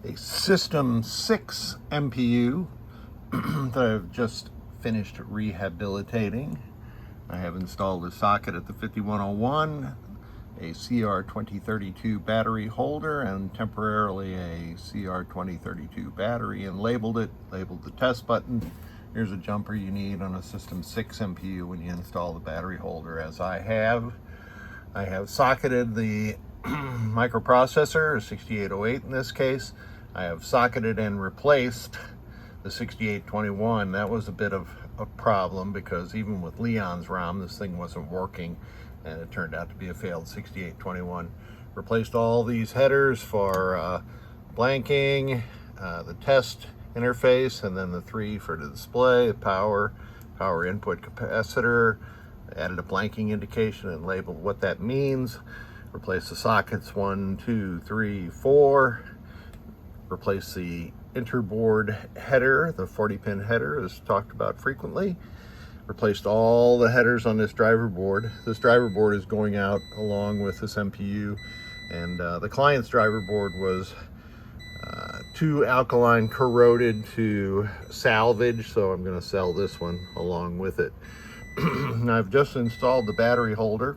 a System 6 MPU that I've just finished rehabilitating. I have installed a socket at the 5101, a CR2032 battery holder, and temporarily a CR2032 battery, and labeled the test button. Here's a jumper you need on a System 6 MPU when you install the battery holder, as I have. I have socketed the microprocessor, 6808 in this case. I have socketed and replaced the 6821. That was a bit of a problem because even with Leon's ROM, this thing wasn't working, and it turned out to be a failed 6821. Replaced all these headers for blanking, the test interface, and then the 3 for the display, the power input capacitor. Added a blanking indication and labeled what that means. Replace the sockets 1, 2, 3, 4. Replace the interboard header, the 40-pin header, as talked about frequently. Replaced all the headers on this driver board. This driver board is going out along with this MPU, and the client's driver board was too alkaline corroded to salvage, so I'm going to sell this one along with it. I've just installed the battery holder.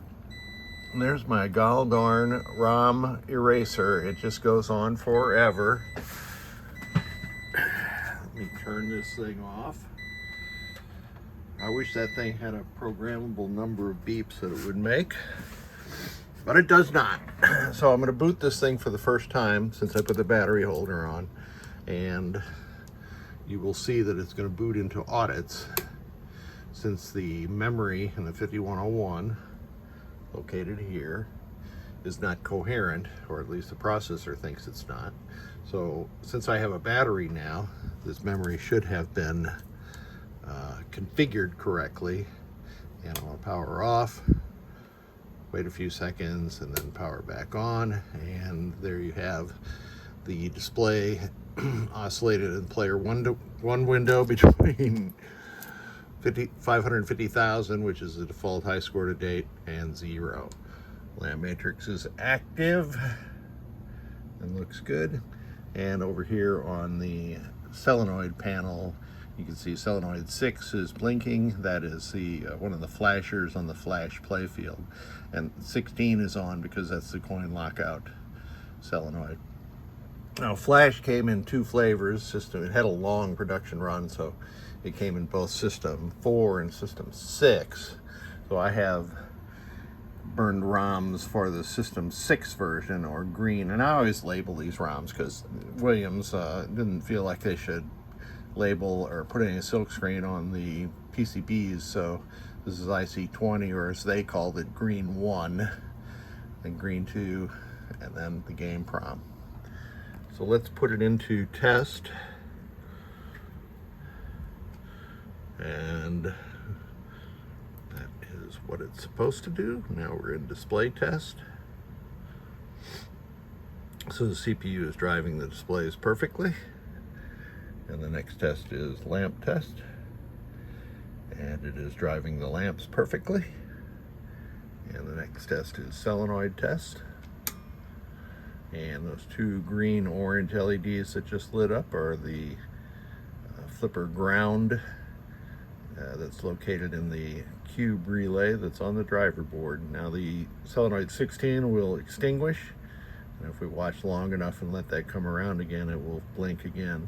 And there's my gall darn ROM eraser. It just goes on forever. Let me turn this thing off. I wish that thing had a programmable number of beeps that it would make, but it does not. So I'm going to boot this thing for the first time since I put the battery holder on, and you will see that it's going to boot into audits since the memory in the 5101, located here, is not coherent, or at least the processor thinks it's not. So since I have a battery now, this memory should have been configured correctly. And I'll power off, wait a few seconds, and then power back on, and there you have the display oscillated in player one window between 550,000, which is the default high score to date, and 0. Lamp matrix is active and looks good. And over here on the solenoid panel, you can see solenoid 6 is blinking. That is the one of the flashers on the flash playfield. And 16 is on because that's the coin lockout solenoid. Now, flash came in 2 flavors. It had a long production run, so it came in both System 4 and System 6. So I have burned ROMs for the System 6 version, or green. And I always label these ROMs because Williams didn't feel like they should label or put any silkscreen on the PCBs. So this is IC20, or as they called it, green 1, and green 2, and then the game prom. So let's put it into test. And that is what it's supposed to do. Now we're in display test. So the CPU is driving the displays perfectly. And the next test is lamp test. And it is driving the lamps perfectly. And the next test is solenoid test. And those 2 green-orange LEDs that just lit up are the flipper ground that's located in the cube relay that's on the driver board. Now the solenoid 16 will extinguish, and if we watch long enough and let that come around again, it will blink again.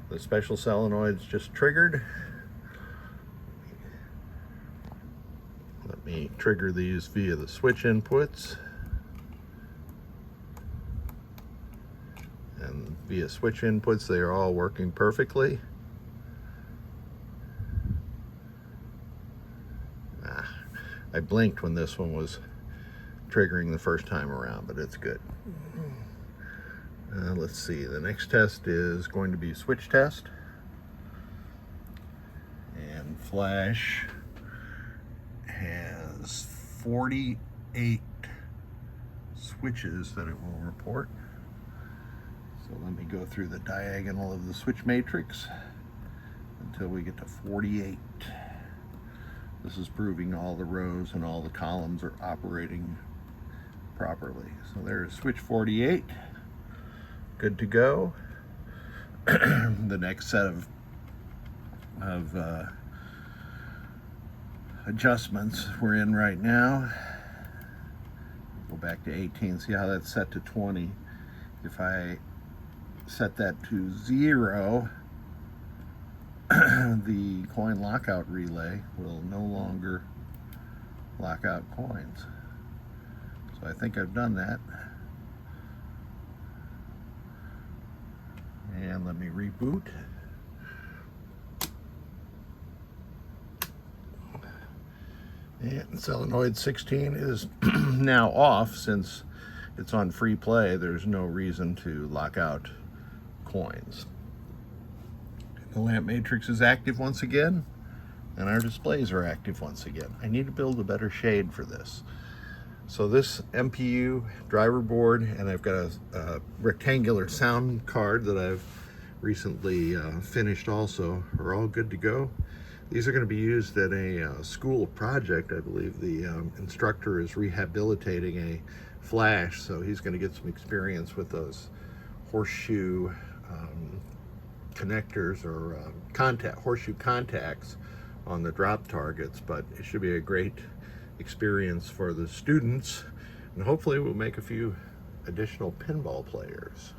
The special solenoid's just triggered. Let me trigger these via the switch inputs. And via switch inputs, they are all working perfectly. I blinked when this one was triggering the first time around, but it's good. Let's see, the next test is going to be switch test. And flash has 48 switches that it will report. So let me go through the diagonal of the switch matrix until we get to 48. This is proving all the rows and all the columns are operating properly. So there's switch 48. good to go. The next set of adjustments we're in right now. Go back to 18, see how that's set to 20. If I set that to 0, the coin lockout relay will no longer lock out coins. So I think I've done that. And let me reboot. And solenoid 16 is now off. Since it's on free play, there's no reason to lock out coins. The lamp matrix is active once again, and our displays are active once again. I need to build a better shade for this. So this MPU driver board, and I've got a rectangular sound card that I've recently finished also, are all good to go. These are going to be used at a school project. I believe the instructor is rehabilitating a flash, so he's going to get some experience with those horseshoe connectors or horseshoe contacts on the drop targets. But it should be a great experience for the students, and hopefully we'll make a few additional pinball players.